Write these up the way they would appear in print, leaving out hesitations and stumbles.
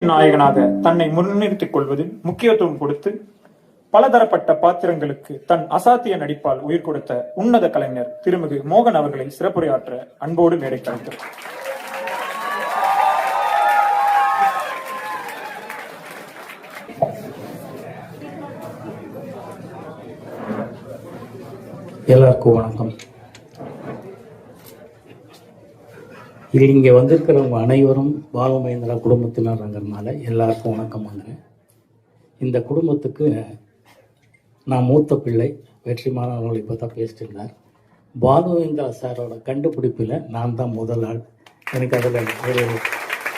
நாயகனாக தன்னை முன்னிறுத்திக் கொள்வதில் முக்கியத்துவம் கொடுத்து பலதரப்பட்ட பாத்திரங்களுக்கு தன் அசாத்திய நடிப்பால் உயிர் கொடுத்த உன்னத கலைஞர் திருமிகு மோகன் அவர்களை சிறப்புரையாற்ற அன்போடு மேடை கலைத்தார். எல்லாருக்கும் வணக்கம். இங்கே வந்திருக்கிறவங்க அனைவரும் பாலுமகேந்திரா குடும்பத்தினர்ங்கிறதுனால எல்லாருக்கும் வணக்கம். இந்த குடும்பத்துக்கு நான் மூத்த பிள்ளை. வெற்றிமாறன் அவர்கள் இப்போ தான் பேசிட்டு இருந்தார். பாலுமகேந்திரா சாரோட கண்டுபிடிப்பில் நான் தான் முதல் ஆள். எனக்கு அதில்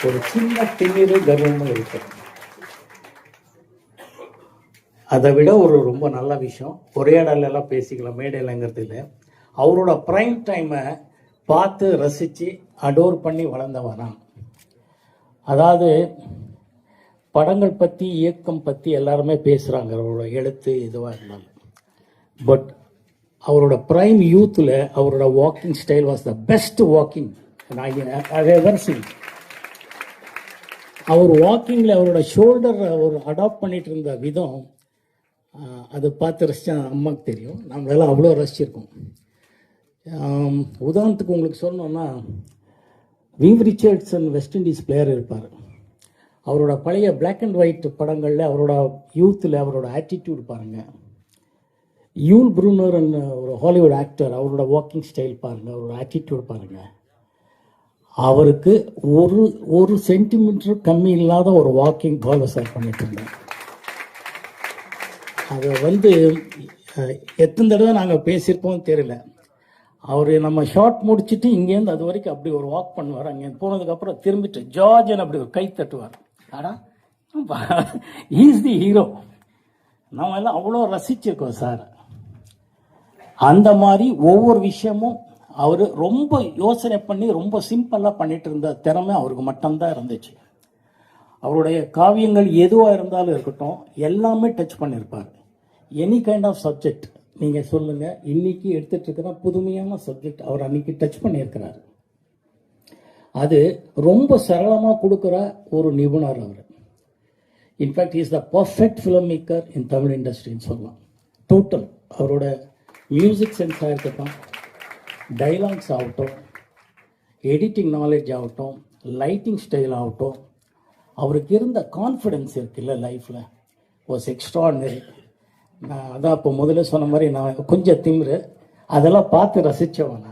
ஒரு சின்ன திமிரு கர்வமும் இருக்கு. அதை விட ரொம்ப நல்ல விஷயம், ஒரே இடம்லாம் பேசிக்கலாம், மேடையிலங்கிறது இல்லை. அவரோட ப்ரைம் டைமை பார்த்து ரசித்து அடோர் பண்ணி வளர்ந்தவன். அதாவது படங்கள் பற்றி, இயக்கம் பற்றி எல்லாருமே பேசுகிறாங்க, அவரோட எழுத்து எதுவாக இருந்தாலும். பட் அவரோட ப்ரைம் யூத்தில் அவரோட walking style was the best walking ever seen. அவர் வாக்கிங்கில் அவரோட ஷோல்டர் அவர் அடாப்ட் பண்ணிட்டு இருந்த விதம், அதை பார்த்து ரசித்தா அம்மாவுக்கு தெரியும். நம்மளெல்லாம் அவ்வளோ ரசிச்சிருக்கோம். உதாரணத்துக்கு உங்களுக்கு சொல்லணும்னா, Viv Richardson West Indies player இருப்பார். அவரோட பழைய பிளாக் அண்ட் ஒயிட் படங்களில் அவரோட யூத்தில் அவரோட ஆட்டிடியூட் பாருங்கள். யூல் ப்ரூனர் ஒரு ஹாலிவுட் ஆக்டர், அவரோட வாக்கிங் ஸ்டைல் பாருங்கள், அவரோட ஆட்டிடியூட் பாருங்கள். அவருக்கு ஒரு சென்டிமீட்டர் கம்மி இல்லாத ஒரு வாக்கிங் பாலோசர் பண்ணிட்டு இருந்தேன். அதை எத்தனை தடவை நாங்கள் பேசியிருப்போம் தெரியல. அவர் நம்ம ஷார்ட் முடிச்சுட்டு இங்கேருந்து அது வரைக்கும் அப்படி ஒரு வாக் பண்ணுவார். அங்கே போனதுக்கப்புறம் திரும்பிட்டு ஜார்ஜன் அப்படி ஒரு கை தட்டுவார். ஆடா, ஈஸ் தி ஹீரோ. நம்ம எல்லாம் அவ்வளோ ரசிச்சிருக்கோம் சார். அந்த மாதிரி ஒவ்வொரு விஷயமும் அவர் ரொம்ப யோசனை பண்ணி ரொம்ப சிம்பிளாக பண்ணிட்டு இருந்த திறமை அவருக்கு மட்டும்தான் இருந்துச்சு. அவருடைய காவியங்கள் எதுவாக இருந்தாலும் இருக்கட்டும், எல்லாமே டச் பண்ணியிருப்பார். எனி கைண்ட் ஆஃப் சப்ஜெக்ட் நீங்கள் சொல்லுங்கள், இன்னைக்கு எடுத்துட்டு இருக்கிற புதுமையான சப்ஜெக்ட் அவர் அன்னைக்கு டச் பண்ணியிருக்கிறார். அது ரொம்ப சரளமாக கொடுக்குற ஒரு நிபுணர் அவர். In fact is the perfect film maker in Tamil இண்டஸ்ட்ரின்னு சொல்லலாம். டோட்டல் அவரோட மியூசிக் சென்ஸாக இருக்கட்டும், டைலாக்ஸ் ஆகட்டும், எடிட்டிங் நாலேஜ் ஆகட்டும், லைட்டிங் ஸ்டைல் ஆகட்டும், அவருக்கு இருந்த கான்ஃபிடென்ஸ் இருக்குல்ல லைஃப்பில், வாஸ் எக்ஸ்ட்ராடினரி. நான் அதான் இப்போ முதல்ல சொன்ன மாதிரி நான் கொஞ்சம் திமிரு, அதெல்லாம் பார்த்து ரசித்தவன்.